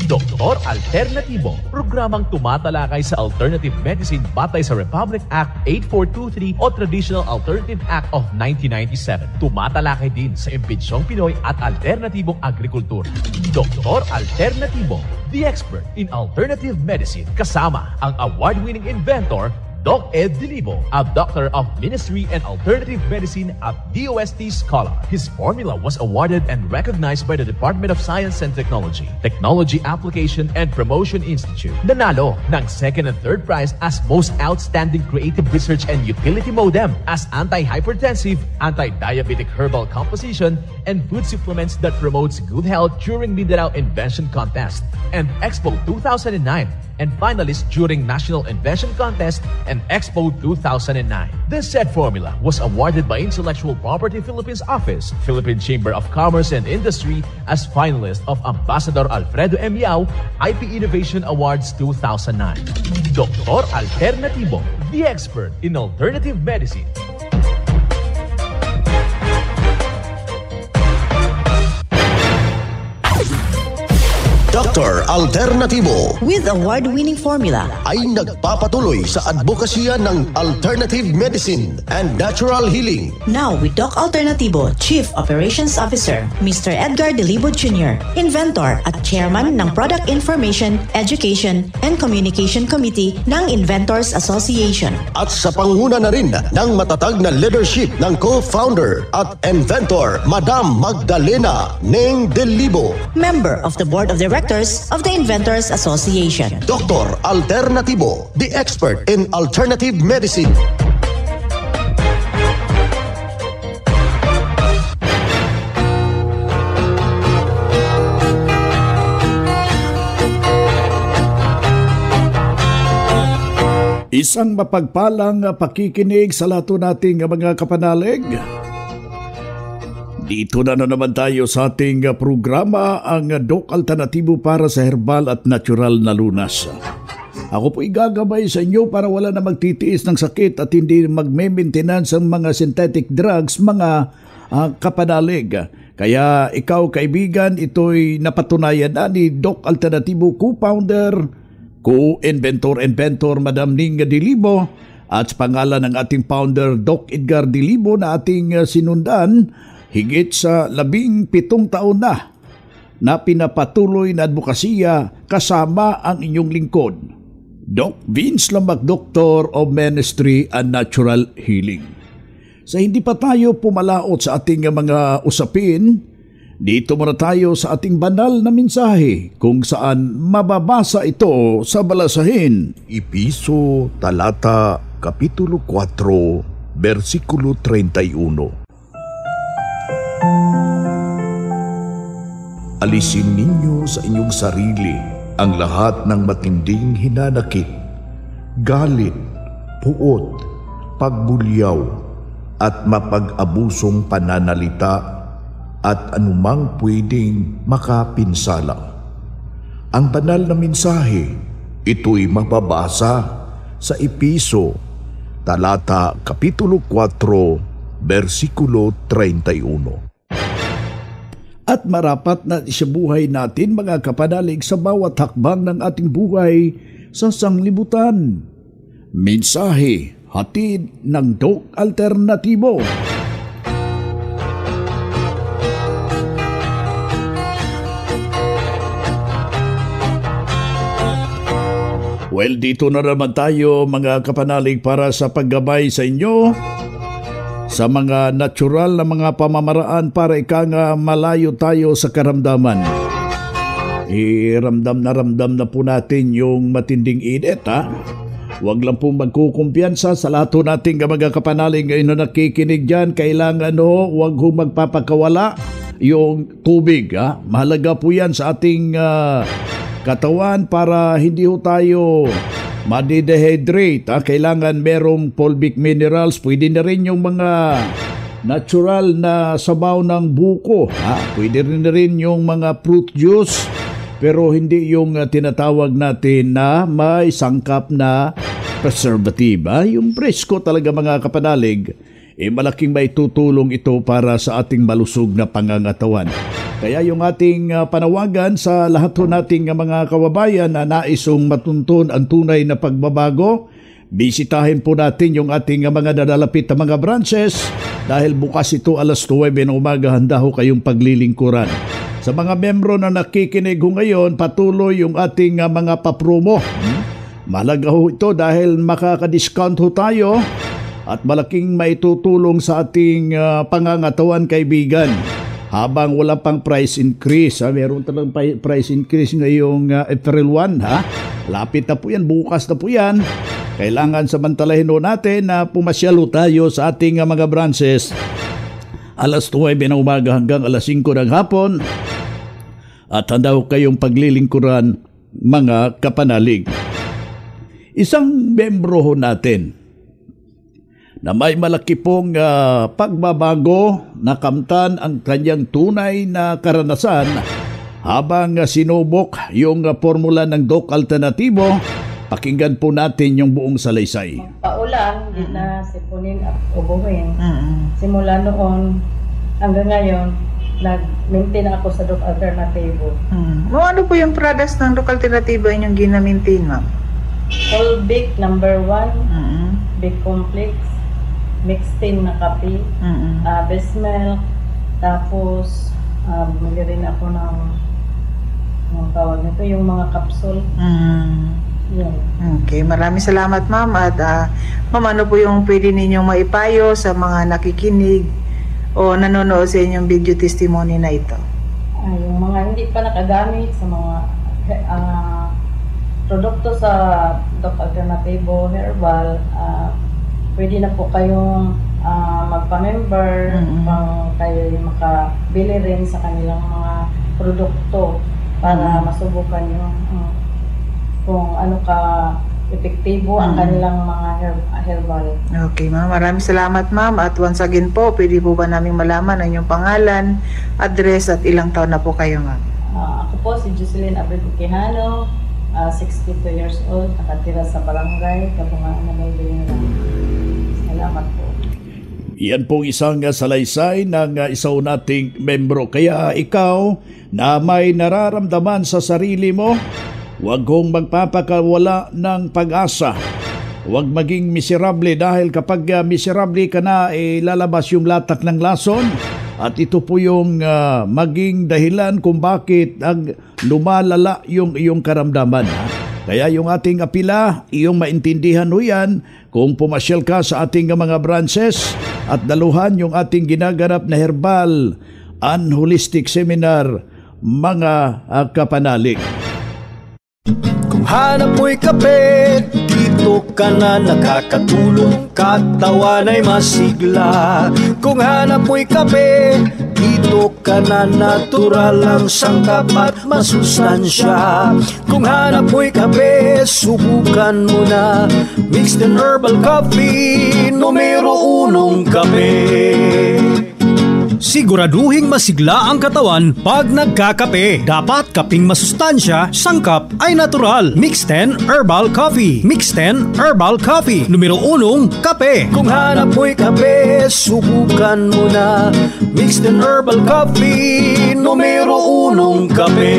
Doktor Alternatibo, programang tumatalakay sa alternative medicine batay sa Republic Act 8423 o Traditional Alternative Act of 1997. Tumatalakay din sa imbitsyong Pinoy at alternatibong agrikultura. Doktor Alternatibo, the expert in alternative medicine, kasama ang award-winning inventor Doc Ed Dilibo, a doctor of ministry and alternative medicine at DOST Scholar. His formula was awarded and recognized by the Department of Science and Technology, Technology Application and Promotion Institute. Nanalo ng second and third prize as Most Outstanding Creative Research and Utility Modem as Anti-Hypertensive, Anti-Diabetic Herbal Composition, and Food Supplements that Promotes Good Health during Mindanao Invention Contest and Expo 2009. And finalist during National Invention Contest and Expo 2009. This said formula was awarded by Intellectual Property Philippines Office, Philippine Chamber of Commerce and Industry as finalist of Ambassador Alfredo M. Yao IP Innovation Awards 2009. Doktor Alternatibo, the expert in alternative medicine. Dr. Alternatibo with award-winning formula ay nagpapatuloy sa advokasya ng alternative medicine and natural healing. Now with Doc Alternatibo, Chief Operations Officer, Mr. Edgar Dilibo Jr., Inventor at Chairman ng Product Information, Education and Communication Committee ng Inventors Association. At sa panguna na rin ng matatag na leadership ng co-founder at inventor, Madam Magdalena Neng Dilibo, Member of the Board of Directors of the Inventors Association. Dr. Alternatibo, the expert in alternative medicine. Isang mapagpalang pakikinig sa lato nating mga kapanalig. Dito na naman tayo sa ating programa, ang Doc Alternatibo para sa herbal at natural na lunas. Ako po igagabay sa inyo para wala na magtitiis ng sakit at hindi magme-maintenance ang mga synthetic drugs, mga kapanalig. Kaya ikaw kaibigan, ito'y napatunayan na ni Doc Alternatibo, co-founder, co-inventor Madam Ning Dilibo, at sa pangalan ng ating founder Doc Edgar Dilibo na ating sinundan higit sa 17 taon na pinapatuloy na advokasya kasama ang inyong lingkod, Doc Vince Lamak, Doctor of Ministry and Natural Healing. Sa hindi pa tayo pumalaot sa ating mga usapin, dito muna tayo sa ating banal na mensahe kung saan mababasa ito sa balasahin. Episo Talata Kapitulo 4 Versikulo 31. Alisin ninyo sa inyong sarili ang lahat ng matinding hinanakit, galit, puot, pagbulyaw, at mapag-abusong pananalita at anumang pwedeng makapinsala. Ang banal na mensahe, ito'y mababasa sa Episo, Talata Kapitulo 4, Versikulo 31. At marapat na isabuhay natin mga kapanalig sa bawat hakbang ng ating buhay sa sanglibutan. Mensahe hatid ng Doc Alternatibo. Well, dito na naman tayo mga kapanalig para sa paggabay sa inyo sa mga natural na mga pamamaraan para nga malayo tayo sa karamdaman. Ramdam na po natin yung matinding init, ha? Huwag lang po magkukumpiyansa sa lahat nating mga kapanalig ngayon na nakikinig dyan. Kailangan huwag ho magpapakawala yung tubig, ha? Mahalaga po yan sa ating katawan para hindi ho tayo madidehydrate. Kailangan merong fulvic minerals. Pwede na rin yung mga natural na sabaw ng buko. Pwede rin yung mga fruit juice. Pero hindi yung tinatawag natin na may sangkap na preservative. Yung presko talaga mga kapanalig, malaking may tutulong ito para sa ating malusog na pangangatawan. Kaya yung ating panawagan sa lahat ho nating mga kababayan na naisong matuntun ang tunay na pagbabago, bisitahin po natin yung ating mga nalalapit na mga branches dahil bukas ito alas 9 ng umaga, handa ho kayong paglilingkuran. Sa mga membro na nakikinig ho ngayon, patuloy yung ating mga papromo. Mahalaga ho ito dahil makaka-discount ho tayo at malaking maitutulong sa ating pangangatawan, kaibigan. Habang wala pang price increase, meron talagang price increase ngayong April 1, ha? Lapit na po yan, bukas na po yan. Kailangan samantalahin ho natin na pumasyal ho tayo sa ating mga branches alas 9 ng umaga hanggang alas 5 ng hapon at handa ho kayong paglilingkuran, mga kapanalig. Isang membro ho natin na may malaki pong pagbabago, nakamtan ang kanyang tunay na karanasan habang sinubok yung formula ng Doc Alternatibo. Pakinggan po natin yung buong salaysay. Paulan, di na sipunin at ubuhin. Simula noon hanggang ngayon, nag-maintain ako sa Doc Alternatibo. Ano po yung products ng Doc Alternatibo inyong gina-maintain, ma'am? Olbic number 1, Big Complex, Mixtin na kape, Besmel, tapos bumili rin ako ng tawag nito, yung mga capsule. Yan. Okay, maraming salamat, ma'am. At ma'am, ano po yung pwede ninyong maipayo sa mga nakikinig o nanonood sa inyong video testimony na ito? Yung mga hindi pa nakagamit sa mga produkto sa Doc Alternativo Herbal, pwede na po kayong magpa-member, pang kayo makabili rin sa kanilang mga produkto para masubukan yung kung ano ka epektibo ang kanilang mga herbal. Okay, ma'am. Maraming salamat, ma'am. At once again po, pwede po ba namin malaman ang inyong pangalan, address at ilang taon na po kayo, ma'am? Ako po si Jocelyn Abrego Quijano, 62 years old, nakatira sa Barangay Kabungaan na Maybelline. Salamat po. Yan pong isang salaysay ng isaw nating membro. Kaya ikaw na may nararamdaman sa sarili mo, huwag kong magpapakawala ng pag-asa. Huwag maging miserable dahil kapag miserable ka na, lalabas yung latak ng lason. At ito po yung maging dahilan kung bakit lumalala yung iyong karamdaman. Kaya yung ating apila, iyong maintindihan ho yan kung pumasyal ka sa ating mga branches at daluhan yung ating ginaganap na herbal and holistic seminar, mga kapanalig. Kung hanap mo'y kape, dito ka na nakakatulong, katawan ay masigla. Kung hanap mo'y kape, dito ka na natural ang sangkap at masustansya. Kung hanap mo'y kape, subukan mo na Mixtin Herbal Coffee, numero 1 kape. Siguraduhing masigla ang katawan pag nagkakape. Dapat kaping masustansya, sangkap ay natural. Mixten Herbal Coffee. Mixten Herbal Coffee. Numero 1 kape. Kung hanap mo'y kape, subukan mo na Mixten Herbal Coffee. Numero 1 kape.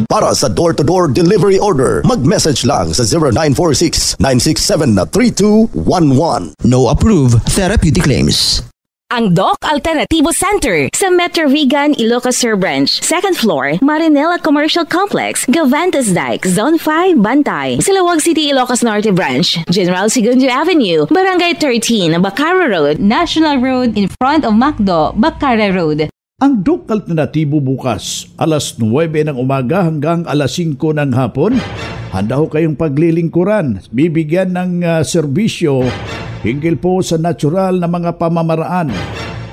Para sa door-to-door delivery order, mag-message lang sa 0946-967-3211. No approved therapeutic claims. Ang Doc Alternativo Center sa Metro Vigan, Ilocos Sur Branch, 2nd floor, Marinela Commercial Complex, Gavantas Dike, Zone 5, Bantay. Silawag City, Ilocos Norte Branch, General Segundo Avenue, Barangay 13, Bacara Road, National Road in front of Macdo, Bacara Road. Ang Doc Alternativo bukas, alas 9 ng umaga hanggang alas 5 ng hapon. Handa ho kayong paglilingkuran, bibigyan ng serbisyo hinggil po sa natural na mga pamamaraan.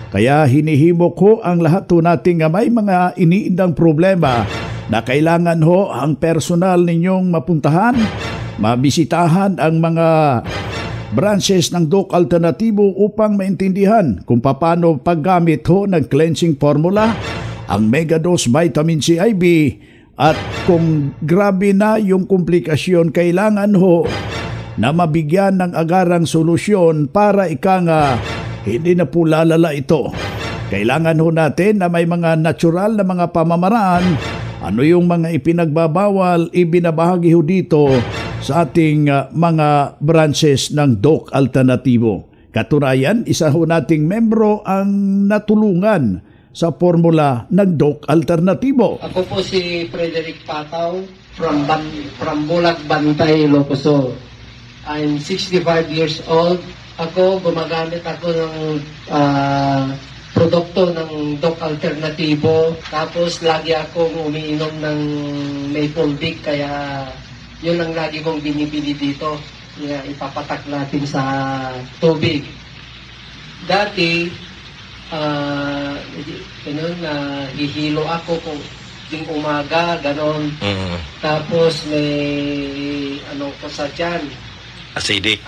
Kaya hinihimok ho ang lahat ho nating may mga iniindang problema na kailangan ho ang personal ninyong mapuntahan, mabisitahan ang mga branches ng Doc Alternativo upang maintindihan kung paano paggamit ho ng cleansing formula, ang Megadose Vitamin C IV, at kung grabe na yung komplikasyon, kailangan ho na mabigyan ng agarang solusyon para ika nga hindi na po lalala ito. Kailangan ho natin na may mga natural na mga pamamaraan. Ano yung mga ipinagbabawal, ibinabahagi ho dito sa ating mga branches ng Doc Alternatibo. Katunayan, isa ho nating membro ang natulungan sa formula ng Doc Alternatibo. Ako po si Frederick Pataw from Bulag, Bantay, Ilocos. I'm 65 years old. Ako, gumagamit ako ng produkto ng Doc Alternatibo. Tapos lagi akong umiinom ng Maple Big, kaya yun ang lagi kong binibili dito. Ipapatak natin sa tubig. Dati, hihilo ako kung yung umaga, ganon. Tapos may ano ko sa tiyan. Acidic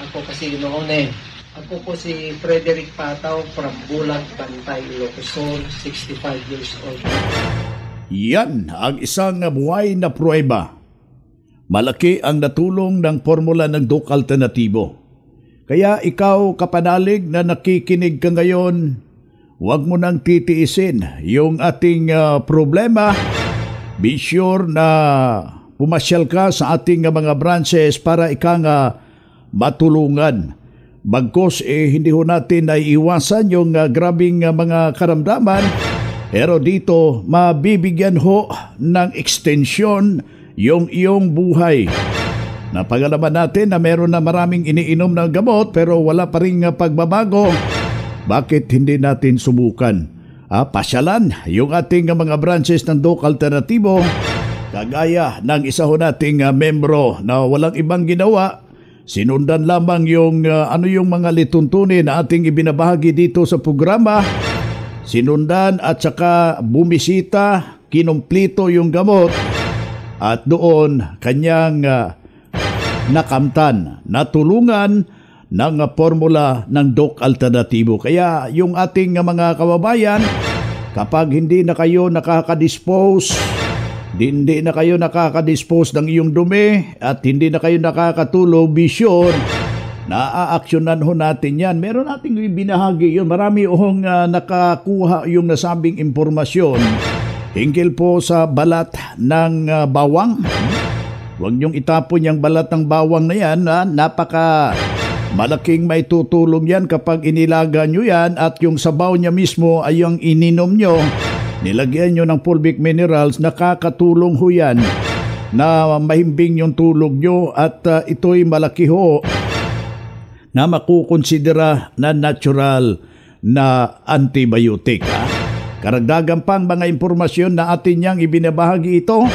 ako kasi noon eh. Ako po si Frederick Pataw from Bulag, Bantay, Ilocos, 65 years old. Yan ang isang buhay na pruweba. Malaki ang natulong ng formula ng Doc Alternatibo. Kaya ikaw, kapanalig na nakikinig ka ngayon, huwag mo nang titiisin yung ating problema. Be sure na pumasyal ka sa ating mga branches para matulungan. Bagkos hindi ho natin naiiwasan yung grabing mga karamdaman, pero dito mabibigyan ho ng extension yung iyong buhay. Napagalaman natin na meron na maraming iniinom na gamot pero wala pa ring pagbabago. Bakit hindi natin subukan? Pasyalan yung ating mga branches ng Doc Alternatibo, kagaya ng isa ho nating membro na walang ibang ginawa. Sinundan lamang yung yung mga lituntunin na ating ibinabahagi dito sa programa. Sinundan at saka bumisita, kinumplito yung gamot at doon kanyang nakamtan, natulungan ng formula ng Doc Alternatibo. Kaya yung ating mga kababayan, kapag hindi na kayo nakakadispose ng iyong dumi at hindi na kayo nakakatulog, be sure na aaksyonan ho natin yan. Meron nating binahagi yun. Marami hong nakakuha yung nasabing impormasyon hinggil po sa balat ng bawang. Huwag niyong itapon yung balat ng bawang na yan. Napaka malaking may tutulong yan kapag inilaga nyo yan at yung sabaw niya mismo ay yung ininom nyo. Nilagyan nyo ng fulvic minerals, nakakatulong ho yan na mahimbing yung tulog nyo at ito'y malaki ho na makukonsidera na natural na antibiotic. Karagdagan pang mga impormasyon na atin niyang ibinabahagi ito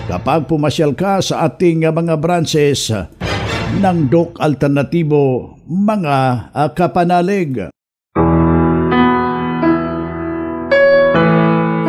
kapag pumasyal ka sa ating mga branches ng Doc Alternatibo, mga kapanalig.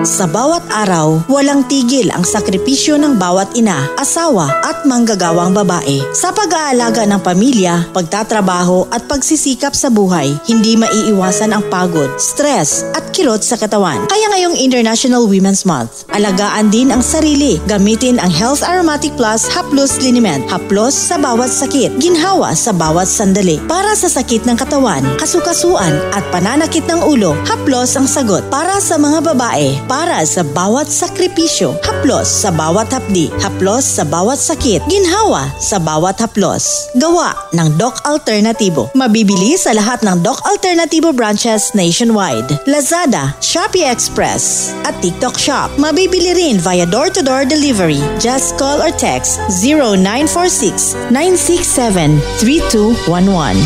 Sa bawat araw, walang tigil ang sakripisyo ng bawat ina, asawa at manggagawang babae. Sa pag-aalaga ng pamilya, pagtatrabaho at pagsisikap sa buhay, hindi maiiwasan ang pagod, stress at kirot sa katawan. Kaya ngayong International Women's Month, alagaan din ang sarili. Gamitin ang Health Aromatic Plus Haplos Liniment. Haplos sa bawat sakit, ginhawa sa bawat sandali. Para sa sakit ng katawan, kasukasuan at pananakit ng ulo, haplos ang sagot. Para sa mga babae, para sa bawat sakripisyo, haplos sa bawat hapdi, haplos sa bawat sakit, ginhawa sa bawat haplos. Gawa ng Doc Alternatibo. Mabibili sa lahat ng Doc Alternatibo branches nationwide. Lazada, Shopee Express at TikTok Shop. Mabibili rin via door-to-door delivery. Just call or text 0946-967-3211.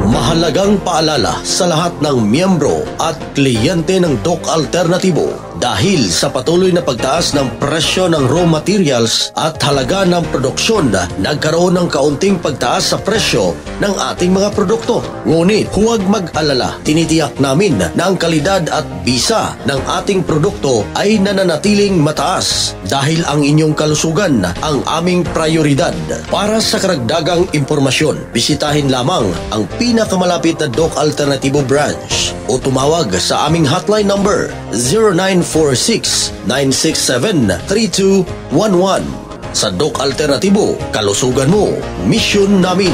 Mahalagang paalala sa lahat ng miyembro at kliyente ng Doc Alternatibo dahil sa patuloy na pagtaas ng presyo ng raw materials at halaga ng produksyon, nagkaroon ng kaunting pagtaas sa presyo ng ating mga produkto. Ngunit huwag mag-alala, tinitiyak namin na ang kalidad at bisa ng ating produkto ay nananatiling mataas dahil ang inyong kalusugan ang aming prioridad. Para sa karagdagang impormasyon, bisitahin lamang ang pinakamalapit na Doc Alternatibo branch o tumawag sa aming hotline number 0946-967-3211. Sa Doc Alternatibo, kalusugan mo, misyon namin.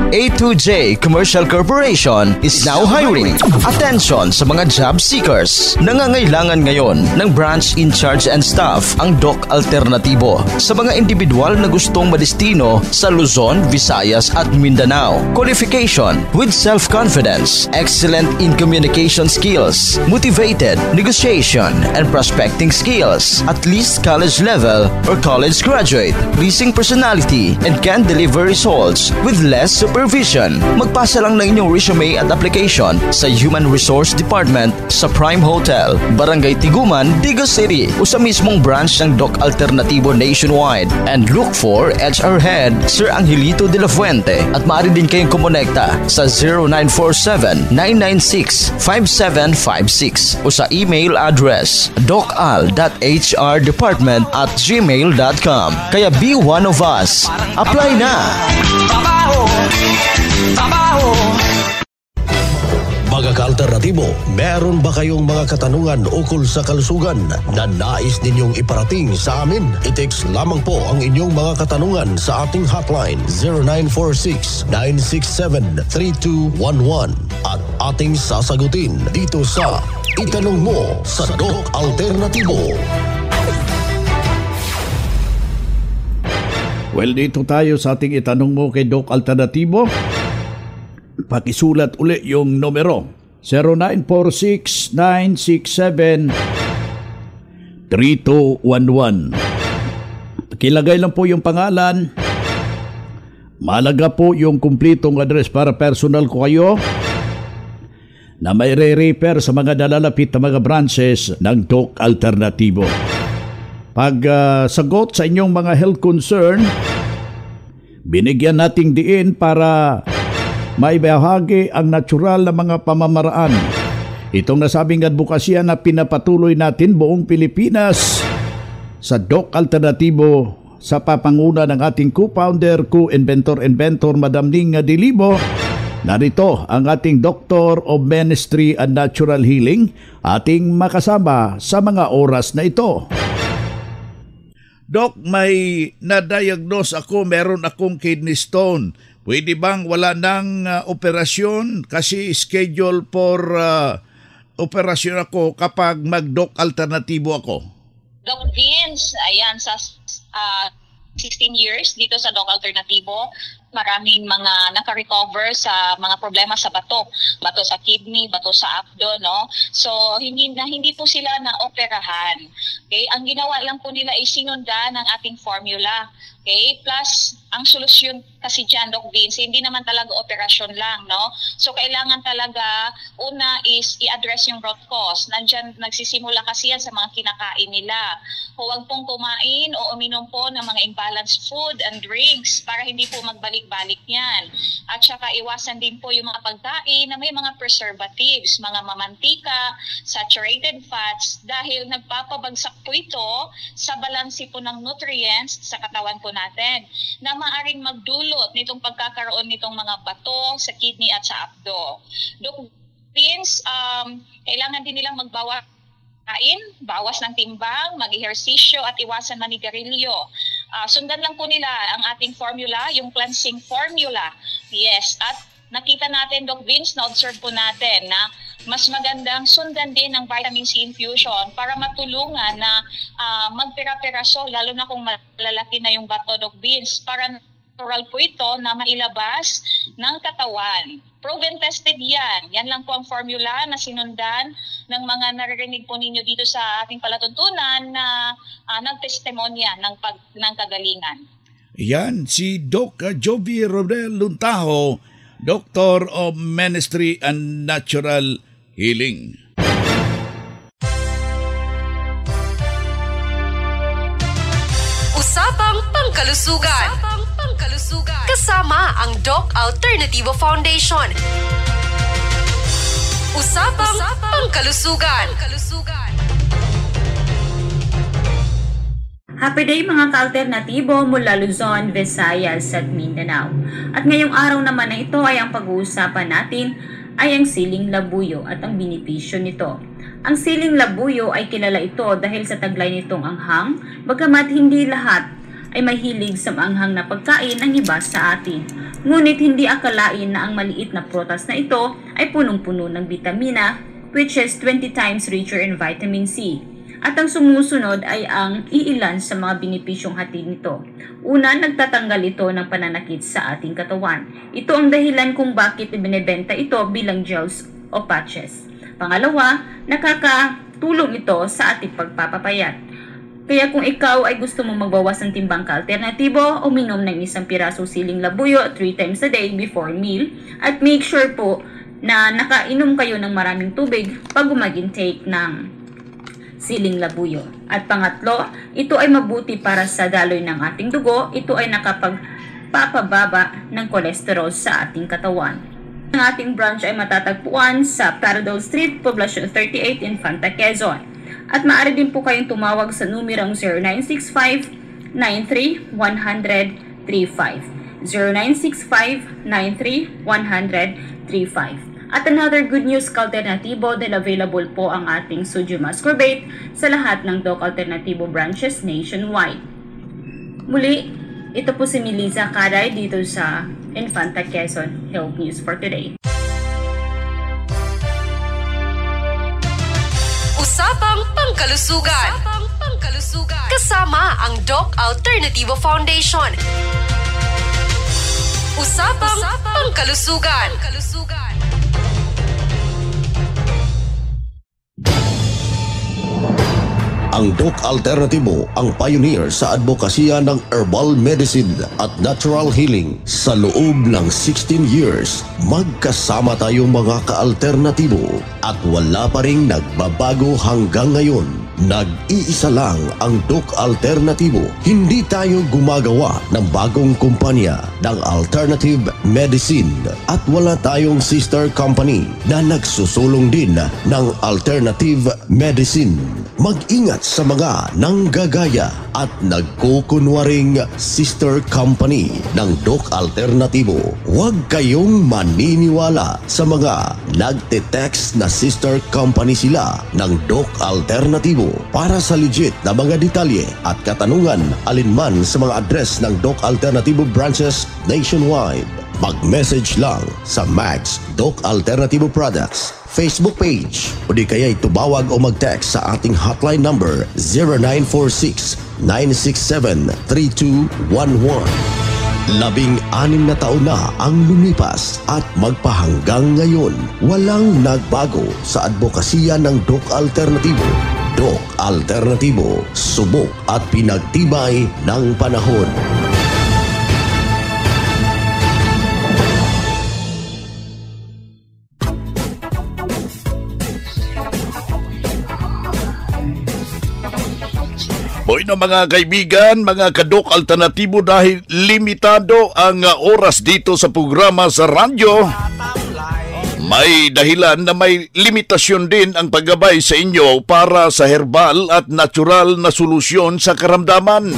A2J Commercial Corporation is now hiring. Attention sa mga job seekers. Nangangailangan ngayon ng branch in charge and staff ang Doc Alternatibo sa mga individual na gustong madestino sa Luzon, Visayas at Mindanao. Qualification with self-confidence, excellent in communication skills, motivated, negotiation, and prospecting skills, at least college level or college graduate, pleasing personality, and can deliver results with less supervision. Magpasa lang ng inyong resume at application sa Human Resource Department sa Prime Hotel, Barangay Tiguman, Digos City o sa mismong branch ng Doc Alternatibo nationwide. And look for HR Head Sir Angelito de la Fuente at maaari din kayong kumonekta sa 0947-996-5756 o sa email address docal.hrdepartment@gmail.com. Kaya be one of us. Apply na! Mga ka-alternatibo, meron ba kayong mga katanungan ukol sa kalusugan na nais ninyong iparating sa amin? I-text lamang po ang inyong mga katanungan sa ating hotline 0946-967-3211 at ating sasagutin dito sa Itanong Mo sa Doc Alternatibo. Well, dito tayo sa ating Itanong Mo kay Doc Alternatibo. Pakisulat uli yung numero 0946-967-3211. Pakilagay lang po yung pangalan. Malaga po yung kumplitong address para personal ko kayo na may re-refer sa mga nalalapit na mga branches ng Doc Alternatibo. Pag sagot sa inyong mga health concern, binigyan nating diin para maibahagi ang natural na mga pamamaraan. Itong nasabing advokasya na pinapatuloy natin buong Pilipinas sa Doc Alternatibo sa papanguna ng ating co-founder, co-inventor, Madam Ning Dilibo. Narito ang ating Doctor of Ministry and Natural Healing, ating makasama sa mga oras na ito. Doc, may na-diagnose ako, meron akong kidney stone. Pwede bang wala ng operasyon? Kasi schedule for operasyon ako kapag mag-Doc Alternatibo ako. Doc Vince, ayan, sa 16 years dito sa Doc Alternatibo, maraming mga naka-recover sa mga problema sa bato sa kidney, bato sa abdo, no? So hindi po sila na-operahan. Okay? Ang ginawa lang po nila ay sinundan ng ating formula. Okay? Plus ang solusyon kasi dyan, Doc Vince, hindi naman talaga operasyon lang, no? So kailangan talaga una is i-address yung root cause. Nandyan nagsisimula kasi yan sa mga kinakain nila. Huwag pong kumain o uminom po ng mga imbalanced food and drinks para hindi po magbalik-balik yan. At saka iwasan din po yung mga pagkain na may mga preservatives, mga mamantika, saturated fats, dahil nagpapabagsak po ito sa balanse po ng nutrients sa katawan po natin na maaring magdulot nitong pagkakaroon nitong mga bato sa kidney at sa abdo. Doc Vince, kailangan din nilang magbawas bawas ng timbang, mag-ehersisyo at iwasan manigarilyo. Sundan lang po nila ang ating formula, yung cleansing formula. Yes, at nakita natin, Doc Vince, na-observe po natin na mas magandang sundan din ng vitamin C infusion para matulungan na magpera-peraso, lalo na kung malalaki na yung bato, Doc Vince, para natural po ito na mailabas ng katawan. Proven tested yan. Yan lang po ang formula na sinundan ng mga naririnig po ninyo dito sa ating palatuntunan na nagtestimonya ng kagalingan. Yan, si Doc Jovi Rodel Luntaho, Doctor of Ministry and Natural Healing. Usapang Pangkalusugan. Kasama ang Doc Alternatibo Foundation. Usapang Pangkalusugan. Happy day mga ka-alternatibo mula Luzon, Visayas at Mindanao. At ngayong araw naman na ito ay ang pag-uusapan natin ay ang siling labuyo at ang benepisyo nito. Ang siling labuyo ay kilala ito dahil sa taglay nitong anghang, bagamat hindi lahat ay mahilig sa maanghang na pagkain ang iba sa atin. Ngunit hindi akalain na ang maliit na prutas na ito ay punong-puno ng bitamina, which is 20 times richer in vitamin C. At ang sumusunod ay ang iilan sa mga benepisyong hatid nito. Una, nagtatanggal ito ng pananakit sa ating katawan. Ito ang dahilan kung bakit ibinebenta ito bilang gels o patches. Pangalawa, nakakatulong ito sa ating pagpapapayat. Kaya kung ikaw ay gusto mong magbawas ng timbang ka-alternatibo, uminom ng isang piraso siling labuyo 3 times a day before meal at make sure po na nakainom kayo ng maraming tubig pag mag-intake ng siling labuyo. At pangatlo, ito ay mabuti para sa daloy ng ating dugo. Ito ay nakapagpapababa ng kolesterol sa ating katawan. Ang ating branch ay matatagpuan sa Paradol Street, Poblacion 38, Infanta, Quezon. At maaari din po kayong tumawag sa numerong 0965-93-100-35. 0965-93-100-35. At another good news ka-alternatibo dahil available po ang ating sodium ascorbate sa lahat ng Doc Alternatibo branches nationwide. Muli, ito po si Melissa Caray dito sa Infanta, Quezon Health News for today. Usapang Pangkalusugan. Kasama ang Doc Alternativo Foundation. Usapang Pangkalusugan. Ang Doc Alternatibo ang pioneer sa advokasya ng herbal medicine at natural healing. Sa loob ng 16 years, magkasama tayong mga ka-alternatibo at wala pa ring nagbabago hanggang ngayon. Nag-iisa lang ang Doc Alternatibo. Hindi tayo gumagawa ng bagong kumpanya ng alternative medicine at wala tayong sister company na nagsusulong din ng alternative medicine. Mag-ingat sa mga nanggagaya at nagkukunwaring sister company ng Doc Alternatibo. Huwag kayong maniniwala sa mga nagte-text na sister company sila ng Doc Alternatibo. Para sa legit na mga detalye at katanungan alinman sa mga address ng Doc Alternatibo branches nationwide, mag-message lang sa Max Doc Alternativo Products Facebook page o di kaya tumawag o mag-text sa ating hotline number 0946-967-3211. 16 na taon na ang lumipas at magpahanggang ngayon, walang nagbago sa advokasya ng Doc Alternativo. Doc Alternativo, subok at pinagtibay ng panahon. Boy na mga kaibigan, mga ka-Doc Alternatibo, dahil limitado ang oras dito sa programa sa radyo, may dahilan na may limitasyon din ang paggabay sa inyo para sa herbal at natural na solusyon sa karamdaman.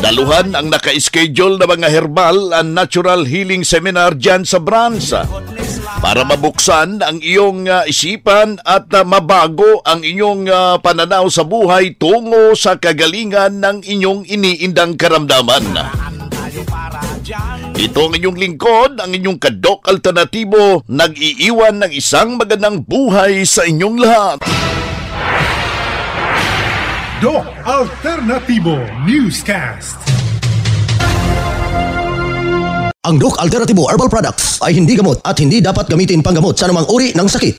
Daluhan ang naka-schedule na mga herbal and natural healing seminar dyan sa branch para mabuksan ang iyong isipan at mabago ang inyong pananaw sa buhay tungo sa kagalingan ng inyong iniindang karamdaman. Ito ang inyong lingkod, ang inyong ka-Doc Alternatibo, nag-iiwan ng isang magandang buhay sa inyong lahat. Doc Alternativo Newscast. Ang Doc Alternativo Herbal Products ay hindi gamot at hindi dapat gamitin panggamot sa anumang uri ng sakit.